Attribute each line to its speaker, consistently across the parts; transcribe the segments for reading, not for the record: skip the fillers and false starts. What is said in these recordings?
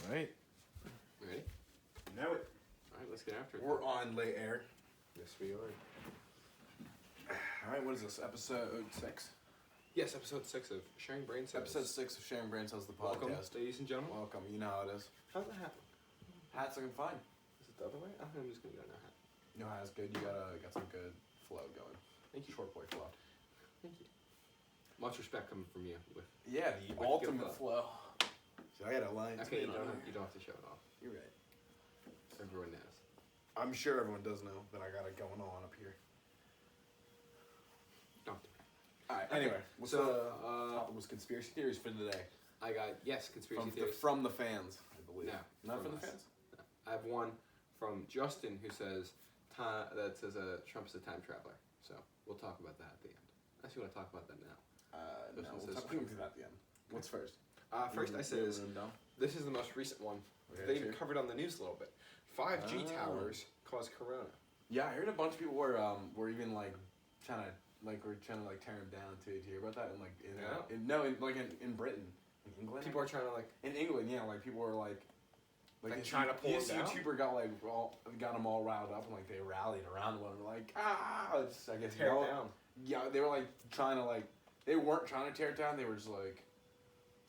Speaker 1: Alright.
Speaker 2: Ready?
Speaker 1: Know it.
Speaker 2: Alright, let's get after it.
Speaker 1: We're on late air.
Speaker 2: Yes, we are.
Speaker 1: Alright, what is this? Episode 6?
Speaker 2: Yes, episode 6 of Sharing Brain Cells.
Speaker 1: Episode 6 of Sharing Brain Cells, the podcast.
Speaker 2: Welcome, ladies and gentlemen.
Speaker 1: Welcome. You know how it is.
Speaker 2: How's the hat?
Speaker 1: Hat's looking fine.
Speaker 2: Is it the other way? I think I'm just going to go no hat.
Speaker 1: No hat's good. You got some good flow going.
Speaker 2: Thank you.
Speaker 1: Short boy flow.
Speaker 2: Thank you. Much respect coming from you.
Speaker 1: Yeah, the
Speaker 2: With
Speaker 1: ultimate
Speaker 2: good
Speaker 1: flow. So I got a line.
Speaker 2: Okay, you don't have to show it off.
Speaker 1: You're right.
Speaker 2: Everyone knows.
Speaker 1: I'm sure everyone does know that I got it going on up here.
Speaker 2: Don't.
Speaker 1: Alright, anyway. What's
Speaker 2: so,
Speaker 1: the topic was conspiracy theories for today?
Speaker 2: I got, conspiracy theories.
Speaker 1: From the fans, I believe.
Speaker 2: No.
Speaker 1: Not from the
Speaker 2: us.
Speaker 1: fans?
Speaker 2: No. I have one from Justin who says, Trump is a time traveler. So, we'll talk about that at the end. Unless you want to talk about that now.
Speaker 1: No, we'll talk about that at the end. What's first?
Speaker 2: First I says, this is the most recent one. They even covered on the news a little bit. 5G towers cause corona.
Speaker 1: Yeah, I heard a bunch of people were even trying to tear them down too. Did you hear about that? In Britain, in England.
Speaker 2: People are trying to
Speaker 1: in England, yeah, people were
Speaker 2: trying to pull them down.
Speaker 1: This YouTuber got them all riled up and they rallied around one and were like, I guess
Speaker 2: tear it down.
Speaker 1: Yeah, they were trying to they weren't trying to tear it down. They were just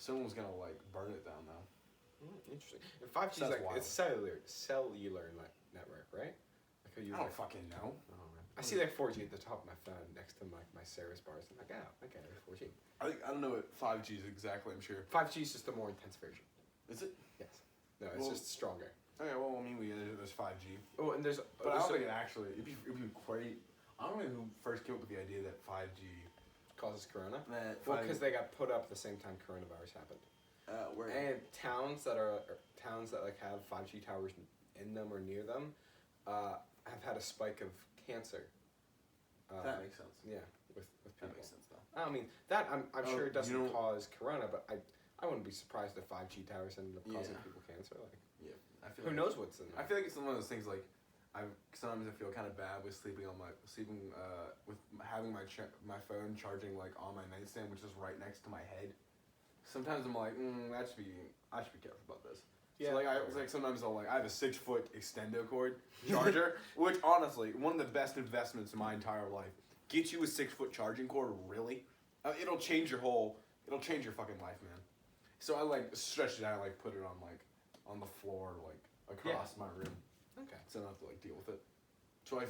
Speaker 1: someone was gonna burn it down though.
Speaker 2: Interesting. And 5G is it's cellular network, right?
Speaker 1: I don't fucking know.
Speaker 2: Oh, man. I see 4G at the top of my phone next to my service bars. I'm like, okay, there's 4G.
Speaker 1: I don't know what 5G is exactly. I'm sure
Speaker 2: 5G is just a more intense version.
Speaker 1: Is it?
Speaker 2: Yes. No, it's just stronger.
Speaker 1: Okay, well, I mean, there's 5G.
Speaker 2: Oh, and there's.
Speaker 1: But I don't think it actually. It'd be great. I don't know who first came up with the idea that 5G
Speaker 2: causes corona.
Speaker 1: Well,
Speaker 2: because they got put up at the same time coronavirus happened. And towns that have 5G towers in them or near them have had a spike of cancer.
Speaker 1: That makes sense.
Speaker 2: Yeah, with people.
Speaker 1: That makes sense though.
Speaker 2: I mean that I'm sure it doesn't cause corona, but I wouldn't be surprised if 5G towers ended up causing people cancer. Who knows what's in there?
Speaker 1: I feel like it's one of those things sometimes I feel kind of bad with sleeping with having my phone charging on my nightstand, which is right next to my head. Sometimes I'm I should be careful about this. Yeah. So sometimes I have a 6-foot extendo cord charger, which honestly one of the best investments in my entire life. Get you a 6-foot charging cord, really? It'll change your fucking life, man. So I stretch it out, put it on the floor, across my room.
Speaker 2: Okay.
Speaker 1: So I don't have to deal with it. So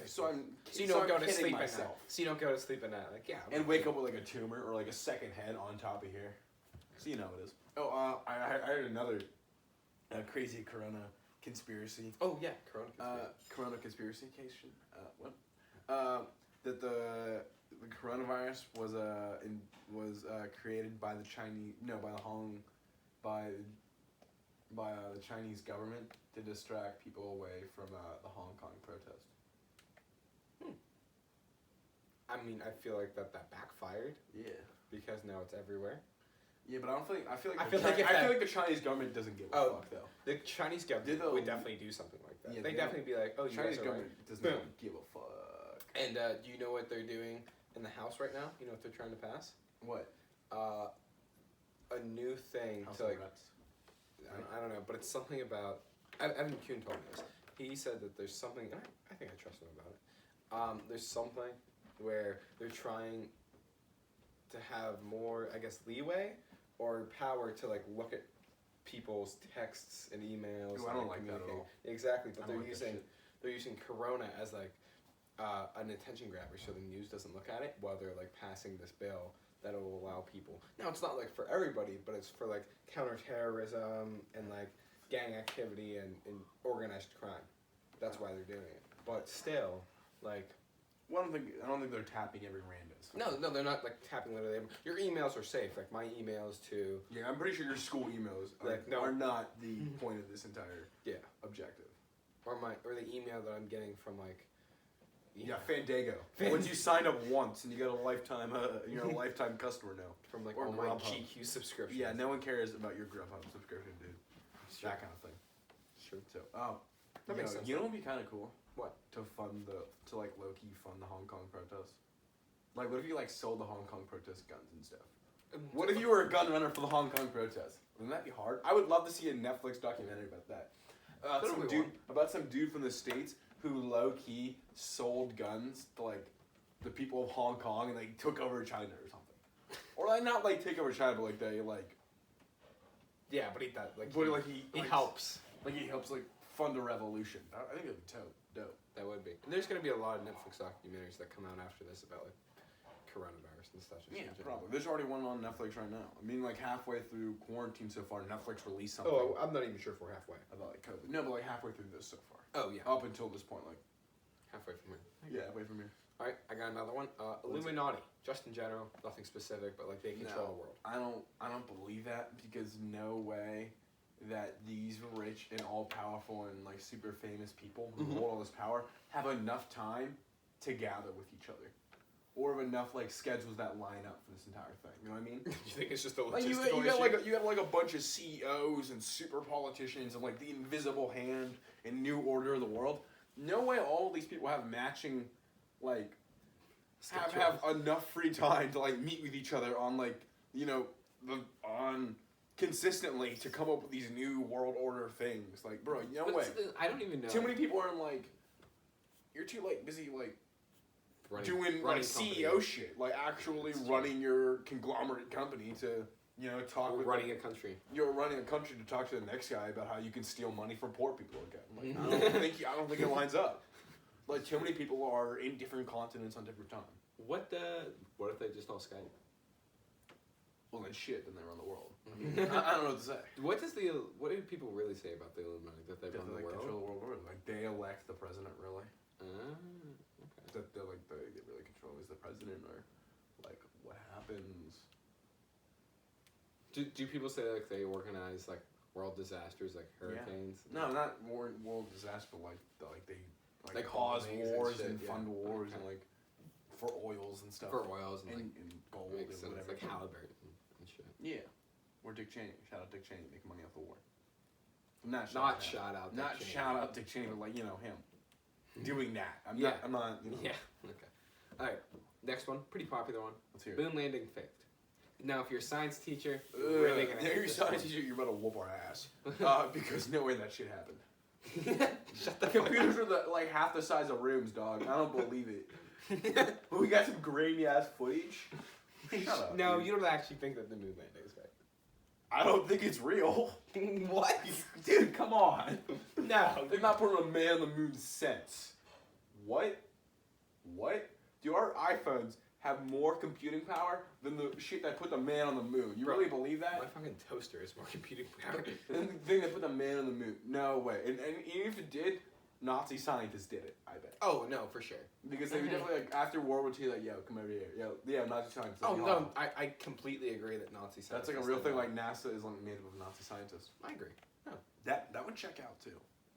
Speaker 2: you don't go to sleep at night. So you don't go to sleep at night.
Speaker 1: And wake up with a tumor or a second head on top of here. So you know it is. Oh, I heard another crazy corona conspiracy.
Speaker 2: Oh yeah, corona conspiracy.
Speaker 1: Corona conspiracy case. What? That the coronavirus was created by the Chinese government to distract people away from the Hong Kong protest.
Speaker 2: I mean, I feel like that backfired.
Speaker 1: Yeah.
Speaker 2: Because now it's everywhere.
Speaker 1: Yeah, but I feel like the Chinese government doesn't give a fuck though.
Speaker 2: The Chinese government would definitely do something like that.
Speaker 1: Yeah,
Speaker 2: they definitely be like, oh, you
Speaker 1: Chinese
Speaker 2: guys are
Speaker 1: government
Speaker 2: right.
Speaker 1: does not give a fuck.
Speaker 2: And do you know what they're doing in the House right now? You know what they're trying to pass?
Speaker 1: What?
Speaker 2: A new thing
Speaker 1: House
Speaker 2: to
Speaker 1: of Reps.
Speaker 2: I don't know, but it's something about. Evan Kuhn told me this. He said that there's something. And I think I trust him about it. There's something where they're trying to have more, I guess, leeway or power to look at people's texts and emails.
Speaker 1: Ooh, I don't like that at all.
Speaker 2: Exactly, but they're using Corona as an attention grabber, so the news doesn't look at it while they're passing this bill that will allow people. Now it's not for everybody, but it's for counterterrorism and gang activity and organized crime. That's why they're doing it. But still,
Speaker 1: Well, I don't think they're tapping every random.
Speaker 2: No, they're not tapping literally. Your emails are safe. My emails to.
Speaker 1: Yeah, I'm pretty sure your school emails are not the point of this entire objective.
Speaker 2: Or the email that I'm getting from
Speaker 1: Fandango. Once you signed up once and you got a lifetime, you're a lifetime customer now.
Speaker 2: From all my GQ subscriptions.
Speaker 1: Yeah, no one cares about your Grubhub subscription, dude.
Speaker 2: Sure.
Speaker 1: That kind of thing.
Speaker 2: Sure.
Speaker 1: So,
Speaker 2: that makes sense.
Speaker 1: You know what would be kind of cool?
Speaker 2: What?
Speaker 1: To low-key fund the Hong Kong protests. What if you sold the Hong Kong protest guns and stuff? What if you were a gun runner for the Hong Kong protests? Wouldn't that be hard? I would love to see a Netflix documentary about that. About some dude from the States who low-key sold guns to, like, the people of Hong Kong and, like, took over China or something. Or, like, not, like, take over China, but, like, they, like...
Speaker 2: Yeah, but he does. Like,
Speaker 1: he
Speaker 2: like, helps.
Speaker 1: Like, he helps, like, fund a revolution. I think it would be dope.
Speaker 2: That would be. And there's going to be a lot of Netflix documentaries that come out after this about, like, coronavirus and stuff.
Speaker 1: Yeah, probably. There's already one on Netflix right now. I mean, like, halfway through quarantine so far, Netflix released something.
Speaker 2: Oh, I'm not even sure if we're halfway.
Speaker 1: About, like, COVID. No, but, like, halfway through this so far.
Speaker 2: Oh, yeah.
Speaker 1: Up until this point, like...
Speaker 2: Halfway from here.
Speaker 1: Yeah, halfway from here.
Speaker 2: All right, I got another one. Illuminati, just in general, nothing specific, but, like, they control the world.
Speaker 1: I don't believe that, because no way that these rich and all-powerful and, like, super famous people who hold all this power have enough time to gather with each other. Or have enough, like, schedules that line up for this entire thing. You know what I mean?
Speaker 2: You think it's just a
Speaker 1: like,
Speaker 2: logistical
Speaker 1: you got like a bunch of CEOs and super politicians and, like, the invisible hand and new order of the world. No way all these people have matching, like, have enough free time to, like, meet with each other on, like, you know, consistently to come up with these new world order things. Like, bro, no way.
Speaker 2: I don't even know.
Speaker 1: Too many people are in, like, you're too, like, busy, like, doing like CEO shit, like actually running your conglomerate company to, you know, talk with
Speaker 2: running a country.
Speaker 1: You're running a country to talk to the next guy about how you can steal money from poor people again. Like, I don't think it lines up. Like, too many people are in different continents on different time.
Speaker 2: What if they just all Skype?
Speaker 1: Well, then shit, then they run the world. I mean, I don't know what to say.
Speaker 2: What do people really say about the Illuminati? That they run the world?
Speaker 1: Control the world order. Like, they elect the president, really.
Speaker 2: Okay.
Speaker 1: That they really control is the president, or like what happens.
Speaker 2: Do people say like they organize like world disasters like hurricanes?
Speaker 1: Yeah. No, not world disaster, but they cause wars and fund wars and like for oils and stuff.
Speaker 2: For oils and
Speaker 1: gold and whatever.
Speaker 2: Like Halliburton and shit.
Speaker 1: Yeah. Or Dick Cheney. Shout out Dick Cheney, make money off the war.
Speaker 2: Not shout out
Speaker 1: Dick Cheney, but like, you know, him. Doing that. I'm not, you know.
Speaker 2: Yeah. Okay. Alright. Next one. Pretty popular one.
Speaker 1: Let's hear it.
Speaker 2: Moon landing faked. Now, if you're a science teacher,
Speaker 1: you're a science teacher, you're about to whoop our ass. Because no way that shit happened.
Speaker 2: Shut the
Speaker 1: computers are like half the size of rooms, dog. I don't believe it. But we got some grainy ass footage. Shut up,
Speaker 2: no,
Speaker 1: dude.
Speaker 2: You don't actually think that the moon landing is fake.
Speaker 1: I don't think it's real.
Speaker 2: What?
Speaker 1: Dude, come on.
Speaker 2: No.
Speaker 1: They're not putting a man on the moon since. What? Do our iPhones have more computing power than the shit that put the man on the moon? You really believe that?
Speaker 2: My fucking toaster is more computing power
Speaker 1: than the thing that put the man on the moon. No way. And even if it did, Nazi scientists did it, I bet.
Speaker 2: Oh, no, for sure.
Speaker 1: Because they were definitely, like, after World War II, like, yo, come over here. Yeah, Nazi scientists.
Speaker 2: Oh, no, I completely agree that Nazi scientists...
Speaker 1: That's like a real thing, like, NASA is like made up of Nazi scientists.
Speaker 2: I agree. No.
Speaker 1: That would check out, too.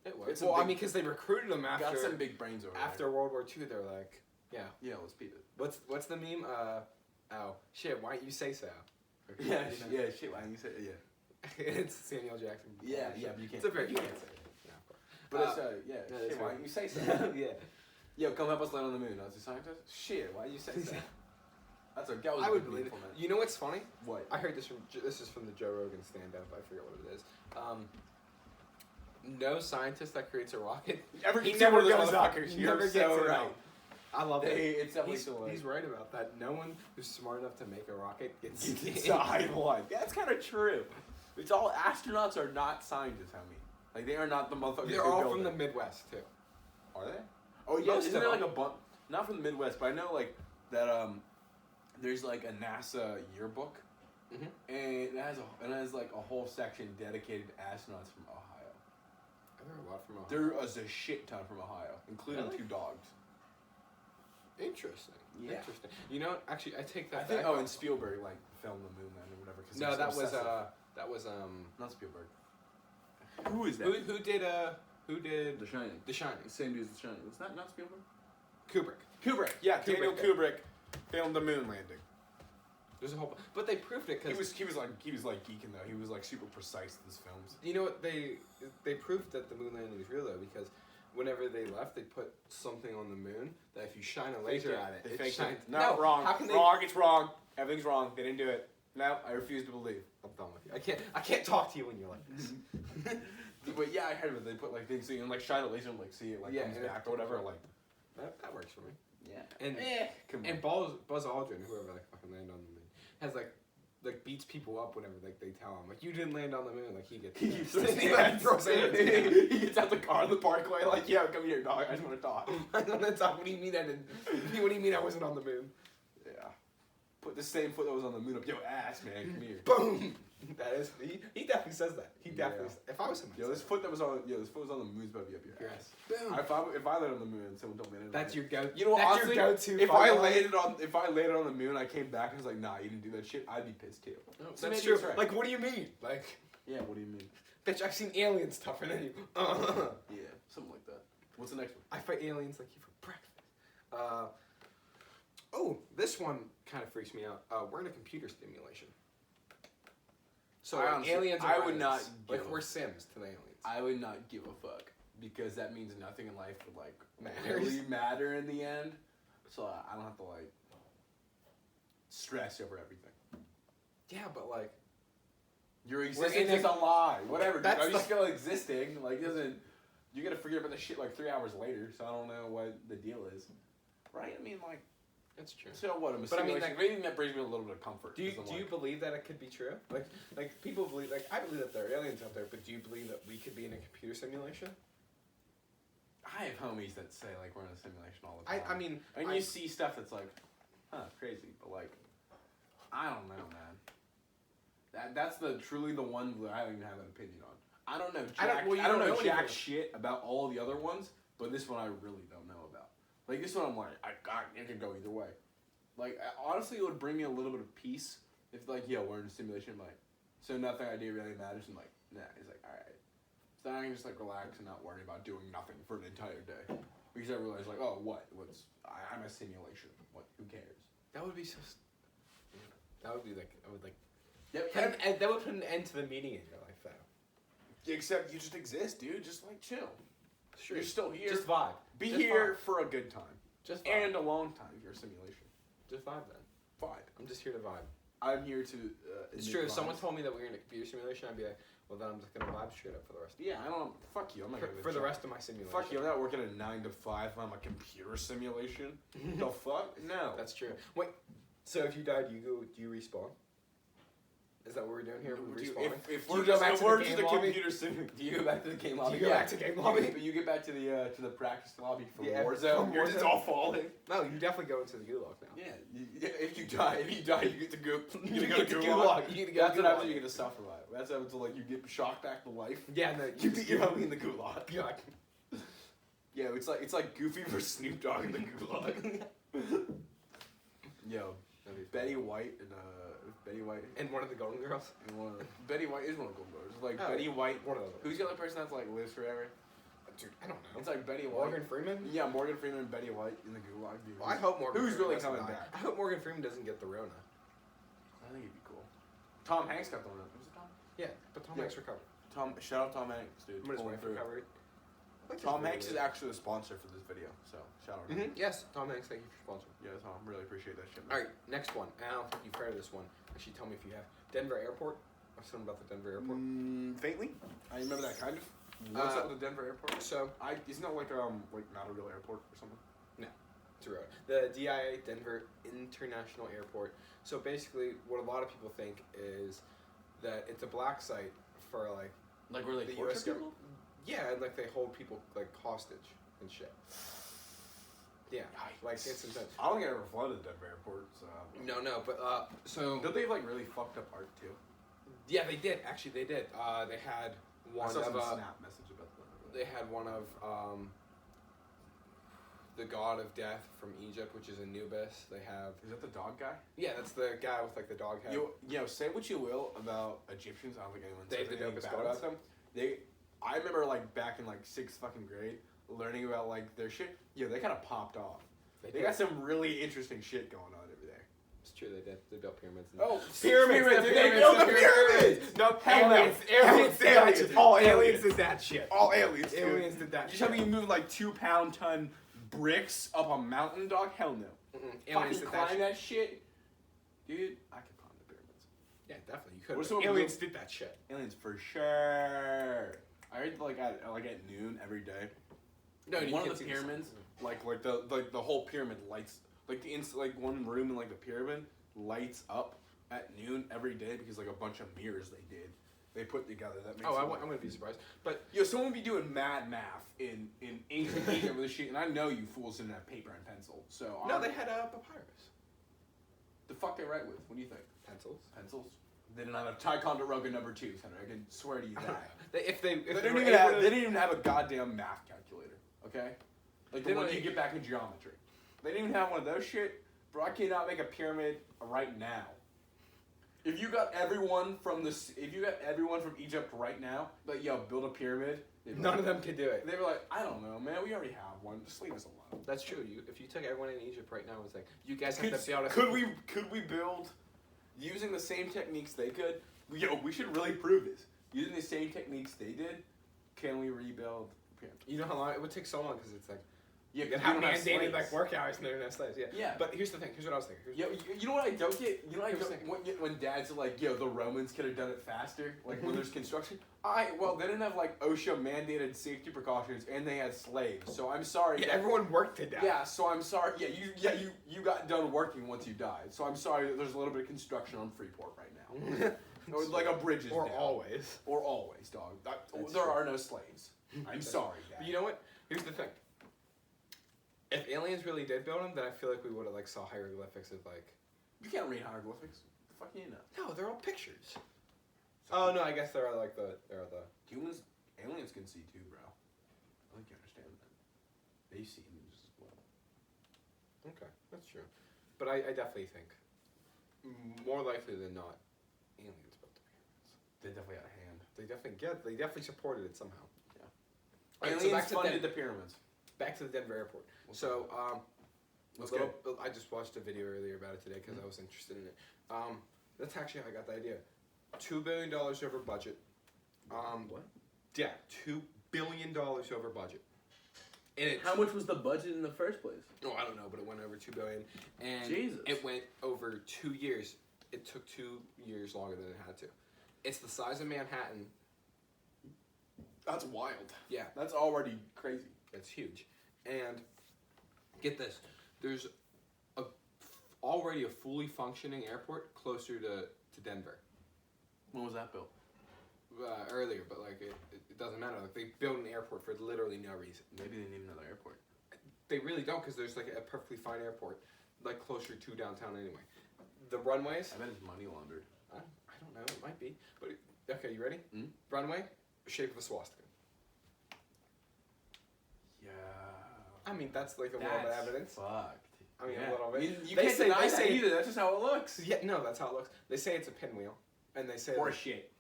Speaker 2: It would. Well, I mean, because they recruited them after...
Speaker 1: Got some big brains over
Speaker 2: after
Speaker 1: there.
Speaker 2: World War II, they're like, yeah.
Speaker 1: Yeah, let's beat it.
Speaker 2: What's the meme? Oh, shit, why don't you say so?
Speaker 1: Yeah, shit, why don't you say yeah.
Speaker 2: It's Samuel Jackson.
Speaker 1: Yeah, but you can't.
Speaker 2: It's a very, you can't say it. Yeah, of course.
Speaker 1: But shit, why don't you say so?
Speaker 2: Yeah.
Speaker 1: Yo, come help us land on the moon, Nazi scientist. Shit, why do you say so?
Speaker 2: I would believe it. You know what's funny?
Speaker 1: What?
Speaker 2: I heard this from the Joe Rogan stand-up. I forget what it is. No scientist that creates a rocket
Speaker 1: he never gets it.
Speaker 2: You're so right. I love it.
Speaker 1: It's definitely
Speaker 2: he's right about that. No one who's smart enough to make a rocket gets
Speaker 1: to hide one. That's kind of true. It's all astronauts are not scientists, homie. Like, they are not the motherfuckers.
Speaker 2: They're all from the Midwest too.
Speaker 1: Are they? Oh yeah, isn't there like a bunch? Not from the Midwest, but I know like that. There's like a NASA yearbook, and it has like a whole section dedicated to astronauts from Ohio.
Speaker 2: There are a lot from Ohio.
Speaker 1: There is a shit ton from Ohio, including 2 dogs.
Speaker 2: Interesting.
Speaker 1: Yeah.
Speaker 2: Interesting. You know, actually, I take that.
Speaker 1: I think. And Spielberg like filmed the moon landing or whatever.
Speaker 2: No, that was
Speaker 1: not Spielberg. Who is that?
Speaker 2: Who did
Speaker 1: The Shining?
Speaker 2: The Shining.
Speaker 1: The same dude as The Shining. Was that not Spielberg?
Speaker 2: Kubrick.
Speaker 1: Yeah, Daniel Kubrick filmed the moon landing.
Speaker 2: There's a whole, but they proved it because
Speaker 1: he was like geeking though. He was like super precise in his films.
Speaker 2: You know what they proved that the moon landing is real though because whenever they left, they put something on the moon that if you shine a laser at it, it shines.
Speaker 1: No, wrong. How can wrong. It's wrong. Everything's wrong. They didn't do it. No, I refuse to believe.
Speaker 2: I'm done with you. I can't talk to you when you're like this.
Speaker 1: But yeah, I heard of it. They put like things so you can like shine the laser and like see it like comes back or whatever. Like
Speaker 2: that works for me.
Speaker 1: yeah.
Speaker 2: And and Buzz Aldrin, whoever like fucking landed on the moon, has like beats people up whenever like they tell him like you didn't land on the moon. Like he gets
Speaker 1: throws hands. He gets out the car in the parkway like, yeah, come here, dog. I just want to talk.
Speaker 2: I want to talk. What do you mean I didn't? What do you mean I wasn't on the moon?
Speaker 1: Yeah. Put the same foot that was on the moon up your ass, man. Come here.
Speaker 2: Boom. That is he definitely says that. He definitely. If I was him,
Speaker 1: this foot that was on this foot was on the moon's about to be up your ass.
Speaker 2: Boom.
Speaker 1: If I landed on the moon and someone told me
Speaker 2: that's your go.
Speaker 1: You know what?
Speaker 2: That's
Speaker 1: Honestly,
Speaker 2: your go-to.
Speaker 1: if I landed on the moon, I came back and was like, nah, you didn't do that shit. I'd be pissed too.
Speaker 2: No,
Speaker 1: so
Speaker 2: that's true. Right. Like, what do you mean? Like,
Speaker 1: yeah, what do you mean?
Speaker 2: Bitch, I've seen aliens tougher than you.
Speaker 1: Yeah, something like that. What's the next one?
Speaker 2: I fight aliens like you for breakfast. Oh, this one kind of freaks me out. We're in a computer simulation. So aliens are
Speaker 1: would not
Speaker 2: like we're Sims to the aliens.
Speaker 1: I would not give a fuck because that means nothing in life would like
Speaker 2: Matters.
Speaker 1: really matter in the end. So I don't have to like stress over everything.
Speaker 2: Yeah, but like
Speaker 1: your existence is a lie. Whatever. Are you still existing? Like doesn't you gotta forget about the shit like 3 hours later? So I don't know what the deal is. Right? I mean like.
Speaker 2: That's true.
Speaker 1: So what? I'm
Speaker 2: but I mean, like,
Speaker 1: anything that brings me a little bit of comfort.
Speaker 2: Do you believe that it could be true? Like people believe. Like I believe that there are aliens out there, but do you believe that we could be in a computer simulation?
Speaker 1: I have homies that say like we're in a simulation all the time.
Speaker 2: I mean,
Speaker 1: you see stuff that's like, crazy, but like, I don't know, man. That's truly the one that I don't even have an opinion on. I don't know. I don't know jack shit about all the other ones, but this one I really don't know about. Like this one, I'm like, it could go either way. Like honestly, it would bring me a little bit of peace if like, yeah, we're in a simulation. Like, so nothing I do really matters. And like, nah, it's like, all right. So then I can just like relax and not worry about doing nothing for an entire day because I realize like, oh, I'm a simulation. What? Who cares?
Speaker 2: That would be so. That would be like I would like.
Speaker 1: Yep.
Speaker 2: That would put an end to the meaning in your life, though.
Speaker 1: Except you just exist, dude. Just like chill.
Speaker 2: Sure.
Speaker 1: You're still here.
Speaker 2: Just vibe.
Speaker 1: Be here for a good time.
Speaker 2: Just vibe.
Speaker 1: And a long time if you're a simulation.
Speaker 2: Just vibe then.
Speaker 1: Vibe.
Speaker 2: I'm just here to vibe.
Speaker 1: I'm here to.
Speaker 2: It's true. If someone told me that we were in a computer simulation, I'd be like, well, then I'm just gonna vibe straight up for the rest.
Speaker 1: I don't. Fuck you. I'm not gonna.
Speaker 2: For the rest of my simulation.
Speaker 1: Fuck you. I'm not working a 9 to 5 on my computer simulation. The fuck? No.
Speaker 2: That's true. Wait. So if you die, do you respawn? Is that what we're doing here?
Speaker 1: If we're just to the computer sim, do you go back to the game lobby?
Speaker 2: Do you go back to game lobby?
Speaker 1: You get back to the practice lobby from Warzone. You're just all falling.
Speaker 2: No, you definitely go into the gulag now.
Speaker 1: Yeah, if you die, you get to go. You get to go gulag.
Speaker 2: You get to go.
Speaker 1: That's what happens. You get to suffer life. That's how it's like you get shocked back to life.
Speaker 2: Yeah, no,
Speaker 1: you beat your homie in the gulag.
Speaker 2: Yeah.
Speaker 1: Yeah, it's like Goofy versus Snoop Dogg in the gulag. Yo, Betty White
Speaker 2: and one of the Golden Girls.
Speaker 1: Betty White is one of the Golden Girls. Like Betty White. One of those. Who's the other person that's like lives forever?
Speaker 2: Dude, I don't know.
Speaker 1: It's like Betty White.
Speaker 2: Morgan Freeman.
Speaker 1: Yeah, Morgan Freeman and Betty White in the gulag.
Speaker 2: Well, I hope Morgan.
Speaker 1: Who's really coming back?
Speaker 2: I hope Morgan Freeman doesn't get the Rona.
Speaker 1: I think it'd be cool. Tom Hanks got the Rona. Was it Tom?
Speaker 2: Yeah, but Tom Hanks recovered.
Speaker 1: Shout out Tom Hanks, dude.
Speaker 2: His wife recovered.
Speaker 1: Tom Hanks is actually the sponsor for this video, so shout out.
Speaker 2: Yes, Tom Hanks, thank you for sponsoring.
Speaker 1: Yeah, Tom, really appreciate that shit.
Speaker 2: All right, next one. I don't think you've heard of this one. Actually, tell me if you have. Denver Airport. Or something about the Denver Airport.
Speaker 1: Faintly, I remember that kind of. What's up with the Denver Airport?
Speaker 2: So,
Speaker 1: isn't that like not a real airport or something?
Speaker 2: No, it's a road. The DIA, Denver International Airport. So basically, what a lot of people think is that it's a black site for like
Speaker 1: where they torture people.
Speaker 2: Yeah, and like they hold people like hostage and shit. Yeah, like it's intense.
Speaker 1: I don't think I ever flown to the Denver airport, so.
Speaker 2: No, but so.
Speaker 1: Don't they have like really fucked up art too?
Speaker 2: Yeah, they did. Actually, they did. They had one
Speaker 1: I saw
Speaker 2: of
Speaker 1: some snap message about that.
Speaker 2: They had one of the god of death from Egypt, which is Anubis. They have.
Speaker 1: Is that the dog guy?
Speaker 2: Yeah, that's the guy with like the dog head.
Speaker 1: Say what you will about Egyptians. I don't think anyone says anything
Speaker 2: dopest
Speaker 1: bad about them. I remember like back in like 6th fucking grade learning about like their shit. Yeah, they kind of popped off. They got some really interesting shit going on over there.
Speaker 2: It's true, they did. They built pyramids.
Speaker 1: Pyramids! They built the pyramids!
Speaker 2: No, aliens. All aliens did that shit.
Speaker 1: All aliens.
Speaker 2: Aliens did that shit.
Speaker 1: You tell me you moved like 2 pound ton bricks up a mountain, dog? Hell no.
Speaker 2: Aliens
Speaker 1: did that shit. Dude, I could climb the pyramids.
Speaker 2: Yeah, definitely. You could.
Speaker 1: What if someone
Speaker 2: Aliens did that shit.
Speaker 1: Aliens for sure. I heard like at noon every day.
Speaker 2: No, you
Speaker 1: one
Speaker 2: can't
Speaker 1: of the
Speaker 2: see
Speaker 1: pyramids,
Speaker 2: sun.
Speaker 1: like the whole pyramid lights, like like one room in like the pyramid lights up at noon every day because like a bunch of mirrors they put together that makes.
Speaker 2: I'm gonna be surprised. But
Speaker 1: someone would be doing mad math in ancient Egypt with this shit, and I know you fools didn't have paper and pencil. So
Speaker 2: no, they had papyrus.
Speaker 1: The fuck they write with? What do you think?
Speaker 2: Pencils.
Speaker 1: They didn't have a Ticonderoga number 2, Senator. I can swear to you that.
Speaker 2: They
Speaker 1: didn't even have a goddamn math calculator. Okay, like the
Speaker 2: They
Speaker 1: one
Speaker 2: don't-
Speaker 1: you get back in geometry. They didn't even have one of those shit. Bro, I cannot make a pyramid right now. If you got everyone from Egypt right now, like yo, build a pyramid.
Speaker 2: None of them could do it.
Speaker 1: They were like, I don't know, man. We already have one. Just leave us alone.
Speaker 2: That's true. If you took everyone in Egypt right now, it's like you guys have
Speaker 1: Could,
Speaker 2: to be able to.
Speaker 1: could we build using the same techniques they could? Yo, we should really prove this. Using the same techniques they did, can we rebuild the pyramid?
Speaker 2: You know how long it would take so long because it's like
Speaker 1: Yeah,
Speaker 2: you
Speaker 1: 'cause
Speaker 2: have
Speaker 1: we don't have
Speaker 2: mandated
Speaker 1: slaves.
Speaker 2: like work hours and they're not slaves. Yeah.
Speaker 1: Yeah.
Speaker 2: But here's the thing. Here's what I was thinking.
Speaker 1: Yo, you know what I don't get? You know what I
Speaker 2: Here's
Speaker 1: don't
Speaker 2: the thing.
Speaker 1: when dads are like, yo, the Romans could have done it faster, like when there's construction. Well, they didn't have like OSHA mandated safety precautions, and they had slaves. So I'm sorry.
Speaker 2: Yeah, everyone worked to death.
Speaker 1: Yeah, so I'm sorry. You got done working once you died. So I'm sorry that there's a little bit of construction on Freeport right now. Or like a bridge is
Speaker 2: Or
Speaker 1: down.
Speaker 2: always.
Speaker 1: Or always, dog.
Speaker 2: That's
Speaker 1: There
Speaker 2: true.
Speaker 1: are no slaves. I'm sorry, Dad.
Speaker 2: But you know what? Here's the thing. If aliens really did build them, then I feel like we would have like saw hieroglyphics of like.
Speaker 1: You can't read hieroglyphics. The fuck you know?
Speaker 2: No, they're all pictures. Oh no, I guess there are like the
Speaker 1: Aliens can see too, bro. I think you understand that. They see images as well.
Speaker 2: Okay, that's true. But I definitely think more likely than not, aliens built the pyramids.
Speaker 1: They definitely had a hand.
Speaker 2: They definitely supported it somehow.
Speaker 1: Yeah.
Speaker 2: Alright,
Speaker 1: Aliens
Speaker 2: so back to
Speaker 1: funded the pyramids.
Speaker 2: Back to the Denver airport. So, I just watched a video earlier about it today because I was interested in it. That's actually how I got the idea. $2 billion over budget.
Speaker 1: What?
Speaker 2: Yeah, $2 billion over budget. And it
Speaker 3: How much was the budget in the first place?
Speaker 2: Oh, I don't know, but it went over $2 billion, and
Speaker 3: Jesus.
Speaker 2: it went over 2 years. It took 2 years longer than it had to. It's the size of Manhattan.
Speaker 1: That's wild.
Speaker 2: Yeah,
Speaker 1: That's already crazy.
Speaker 2: that's huge. And get this, there's already a fully functioning airport closer to Denver.
Speaker 1: When was that built?
Speaker 2: Earlier, but like it doesn't matter. Like they built an airport for literally no reason.
Speaker 1: Maybe they need another airport.
Speaker 2: They really don't, because there's like a perfectly fine airport, like closer to downtown anyway. The runways.
Speaker 1: I bet it's money laundered.
Speaker 2: I don't know. It might be. But okay, you ready?
Speaker 1: Mm?
Speaker 2: Runway, shape of a swastika.
Speaker 1: Yeah.
Speaker 2: I mean, that's like a little bit of evidence.
Speaker 1: Fucked.
Speaker 2: I mean,
Speaker 1: Yeah.
Speaker 2: a little bit.
Speaker 1: You
Speaker 2: They
Speaker 1: can't
Speaker 2: say-
Speaker 1: deny
Speaker 2: they
Speaker 1: that
Speaker 2: say-
Speaker 1: either. That's just how it looks.
Speaker 2: Yeah, no, that's how it looks. They say it's a pinwheel, and they say
Speaker 1: Horse shit.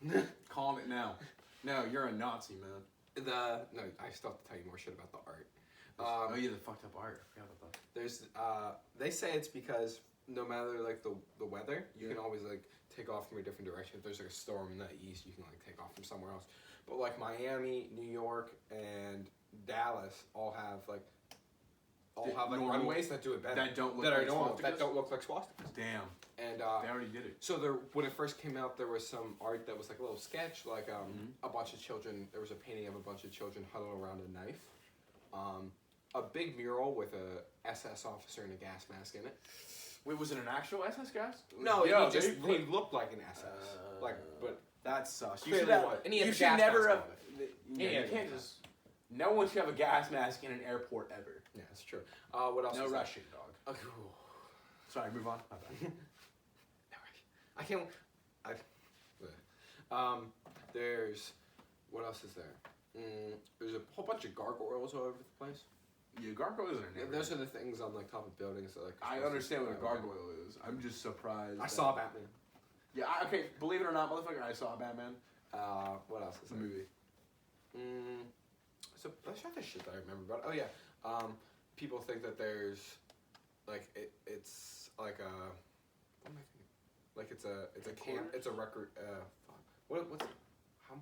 Speaker 1: Calm it now. No, you're a Nazi, man.
Speaker 2: no. I still have to tell you more shit about the art.
Speaker 1: Oh yeah, the fucked up art. I forgot about that.
Speaker 2: There's they say it's because no matter like the weather, you can always like take off from a different direction. If there's like a storm in the east, you can like take off from somewhere else. But like Miami, New York, and Dallas all have like
Speaker 1: Normal-
Speaker 2: runways that do it better.
Speaker 1: that don't look
Speaker 2: that are
Speaker 1: like
Speaker 2: normal,
Speaker 1: swastikas?
Speaker 2: that don't look like swastikas.
Speaker 1: Damn.
Speaker 2: And
Speaker 1: They already did it.
Speaker 2: so there, when it first came out, there was some art that was like a little sketch, like a bunch of children. There was a painting of a bunch of children huddled around a knife. A big mural with a SS officer in a gas mask in it.
Speaker 1: Wait, was it an actual SS gas?
Speaker 2: No,
Speaker 1: Yo,
Speaker 2: he looked like an SS. But
Speaker 1: that sucks. You
Speaker 2: Clearly
Speaker 1: should,
Speaker 2: was. And he had
Speaker 1: you
Speaker 2: the
Speaker 1: should
Speaker 2: gas
Speaker 1: never
Speaker 2: mask
Speaker 1: have.
Speaker 2: on
Speaker 1: Yeah,
Speaker 2: Yeah,
Speaker 1: you can't just. No one should have a gas mask in an airport ever.
Speaker 2: yeah, that's true. What else?
Speaker 1: No
Speaker 2: was
Speaker 1: Russian, dog.
Speaker 2: That? Okay.
Speaker 1: Sorry, move on. My bad.
Speaker 2: No rush. I can't. There's what else is there? There's a whole bunch of gargoyles all over the place.
Speaker 1: Yeah, gargoyles are
Speaker 2: And
Speaker 1: never.
Speaker 2: those are the things on like top of buildings that like.
Speaker 1: I understand what a gargoyle is. I'm just surprised.
Speaker 2: I
Speaker 1: that-
Speaker 2: saw Batman.
Speaker 1: Yeah, okay. Believe it or not, motherfucker, I saw Batman.
Speaker 2: What else is
Speaker 1: The
Speaker 2: there?
Speaker 1: movie.
Speaker 2: So there's other shit that I remember about. Oh yeah, people think that there's like it's like a what am I thinking? Like it's a camp. It's a record. What's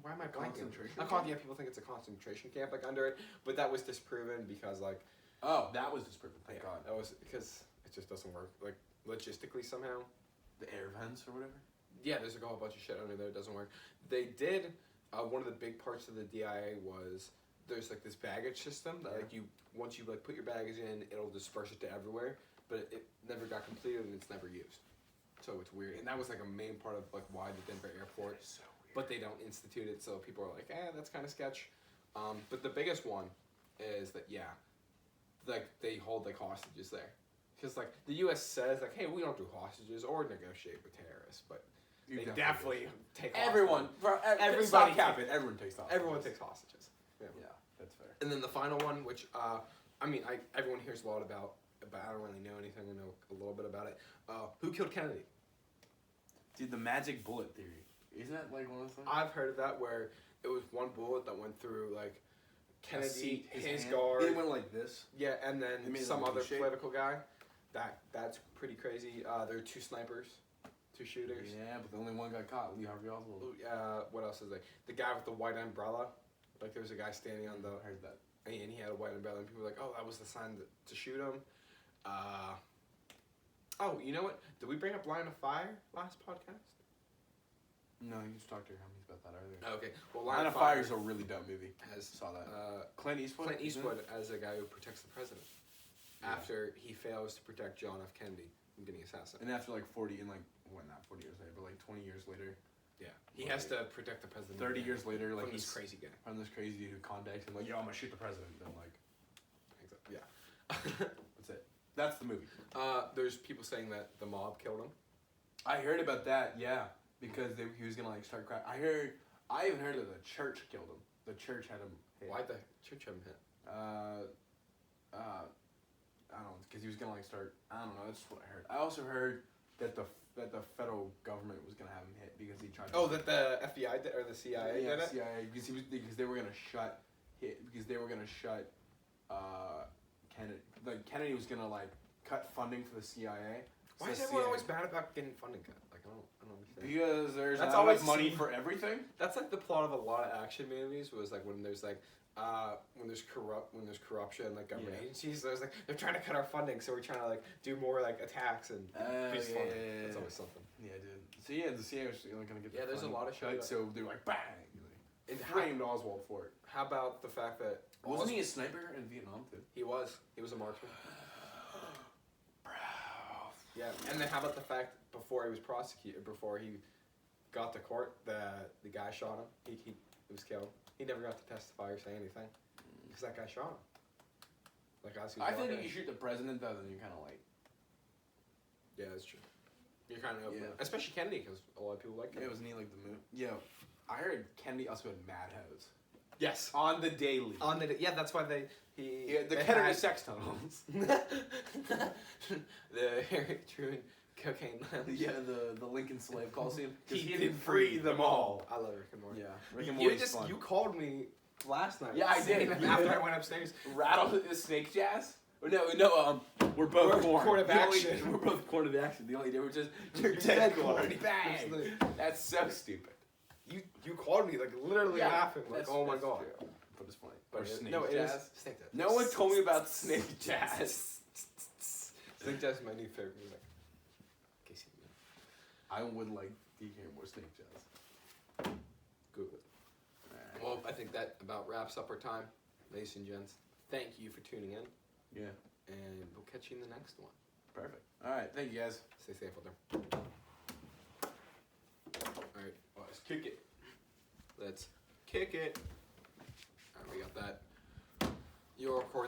Speaker 2: why am I blanking?
Speaker 1: Concentration
Speaker 2: Yeah, people think it's a concentration camp like under it, but that was disproven because like
Speaker 1: Oh, that was disproven. Thank God.
Speaker 2: that was because it just doesn't work like logistically somehow.
Speaker 1: The air vents or whatever.
Speaker 2: Yeah, there's like a whole bunch of shit under there that doesn't work. They did, one of the big parts of the DIA was there's like this baggage system that like once you like put your baggage in, it'll disperse it to everywhere, but it never got completed and it's never used. So it's weird. And that was like a main part of like why the Denver airport,
Speaker 1: so weird.
Speaker 2: but they don't institute it, so people are like, that's kind of sketch. But the biggest one is that, like they hold like hostages there. Because like the U.S. says like, hey, we don't do hostages or negotiate with terrorists, but they definitely take
Speaker 1: everyone.
Speaker 2: Everybody
Speaker 1: Stop capping. Everyone takes hostages.
Speaker 2: Everyone takes hostages.
Speaker 1: Yeah, that's fair.
Speaker 2: And then the final one, which I mean, everyone hears a lot about, but I don't really know anything. I know a little bit about it. Who killed Kennedy?
Speaker 3: Dude, the magic bullet theory. Isn't that like one of those things?
Speaker 2: I've heard of that where it was one bullet that went through like Kennedy, his
Speaker 1: hand.
Speaker 2: guard.
Speaker 1: It went like this.
Speaker 2: Yeah, and then
Speaker 1: It made
Speaker 2: some
Speaker 1: like a
Speaker 2: other
Speaker 1: shape.
Speaker 2: political guy. That's pretty crazy. There are 2 snipers, 2 shooters.
Speaker 1: Yeah, but the only one got caught. Lee Harvey Oswald.
Speaker 2: What else is there? The guy with the white umbrella. Like there was a guy standing on the.
Speaker 1: I heard that.
Speaker 2: And he had a white umbrella, and people were like, "Oh, that was the sign to shoot him." Oh, you know what? Did we bring up Line of Fire last podcast?
Speaker 1: No, you just talked to your homies about that earlier.
Speaker 2: Okay. Well,
Speaker 1: Line of Fire is a really dumb movie.
Speaker 2: has
Speaker 1: Saw that.
Speaker 2: Clint
Speaker 1: Clint Eastwood.
Speaker 2: Eastwood as a guy who protects the president
Speaker 1: Yeah.
Speaker 2: after he fails to protect John F. Kennedy from getting assassinated.
Speaker 1: And after like 40 and like not 40 years later, but like 20 years later,
Speaker 2: Yeah, he has to protect the president.
Speaker 1: 30 years later, like
Speaker 2: from
Speaker 1: he's
Speaker 2: this crazy guy.
Speaker 1: from this crazy dude who contacts him like, yo, I'm gonna shoot the president. Then like,
Speaker 2: Yeah.
Speaker 1: that's it. That's the movie.
Speaker 2: There's people saying that the mob killed him.
Speaker 1: I heard about that. Yeah, because he was gonna like start crying. I even heard that the church killed him. The church had him hit.
Speaker 2: Why'd the church have him hit?
Speaker 1: I don't know, because he was gonna like start. I don't know. That's what I heard. I also heard that the federal government was gonna have him hit because he tried.
Speaker 2: Oh, that the FBI did, or the CIA
Speaker 1: yeah,
Speaker 2: did it?
Speaker 1: CIA because they were gonna shut Kennedy. Like Kennedy was gonna like cut funding for the CIA.
Speaker 2: Why
Speaker 1: So
Speaker 2: is everyone
Speaker 1: CIA
Speaker 2: always mad about getting funding cut? Like I don't understand.
Speaker 1: Because there's
Speaker 2: That's
Speaker 1: not
Speaker 2: always
Speaker 1: enough money
Speaker 2: seen-
Speaker 1: for everything.
Speaker 2: That's like the plot of a lot of action movies. Was like when there's corruption, like government
Speaker 1: Yeah.
Speaker 2: agencies. There's like they're trying to cut our funding, so we're trying to like do more like attacks and increase funding. That's always something.
Speaker 1: Yeah, dude. So yeah, the CIA was gonna get.
Speaker 2: Yeah, there's a lot of shit
Speaker 1: cut,
Speaker 2: about-
Speaker 1: so they're like bang.
Speaker 2: And
Speaker 1: Framed Oswald for it.
Speaker 2: How about the fact that
Speaker 1: Wasn't he a sniper in Vietnam too?
Speaker 2: He was a marksman. Yeah, and then how about the fact before he was prosecuted, before he got to court, the guy shot him. He was killed. He never got to testify or say anything because that guy shot him. Like as he was
Speaker 1: I think
Speaker 2: walking
Speaker 1: if you shoot the president though, then you're kind of like.
Speaker 2: Yeah, that's true. You're kind of
Speaker 1: Yeah.
Speaker 2: especially Kennedy because a lot of people like him.
Speaker 1: Yeah, wasn't he like the moon? Yeah, I heard Kennedy also had mad hoes.
Speaker 2: Yes.
Speaker 1: On the daily.
Speaker 2: That's why the
Speaker 1: Kennedy sex tunnels.
Speaker 2: the Harry Truman cocaine lounge.
Speaker 1: Yeah, the Lincoln Slave Coliseum.
Speaker 2: He didn't free them all. I love Rick and Morty.
Speaker 1: Yeah, Rick and
Speaker 2: You
Speaker 1: Morty's fun.
Speaker 2: you called me last night.
Speaker 1: Yeah, I did.
Speaker 2: After I went upstairs.
Speaker 1: Rattle the snake jazz. Or no, we're both
Speaker 2: We're
Speaker 1: corn.
Speaker 2: corn of
Speaker 1: The only-
Speaker 2: action.
Speaker 1: We're both corn of action. The only difference is
Speaker 2: You're dead corn.
Speaker 1: Bang. That's so stupid.
Speaker 2: You called me like literally laughing like
Speaker 1: That's-
Speaker 2: oh my
Speaker 1: that's
Speaker 2: god.
Speaker 1: true. But it's funny.
Speaker 2: But
Speaker 1: Or snake
Speaker 2: no, it is
Speaker 1: jazz.
Speaker 2: snake jazz.
Speaker 1: No one told me about snake jazz.
Speaker 2: Snake jazz is my new favorite music. In case you know.
Speaker 1: I would like to hear more snake jazz.
Speaker 2: Google it. Well, I think that about wraps up our time, ladies and gents. Thank you for tuning in,
Speaker 1: Yeah.
Speaker 2: and we'll catch you in the next one.
Speaker 1: Perfect. All right. Thank you guys.
Speaker 2: Stay safe out there. All right,
Speaker 1: Let's kick it.
Speaker 2: let's kick it. All right, we got that. You'll record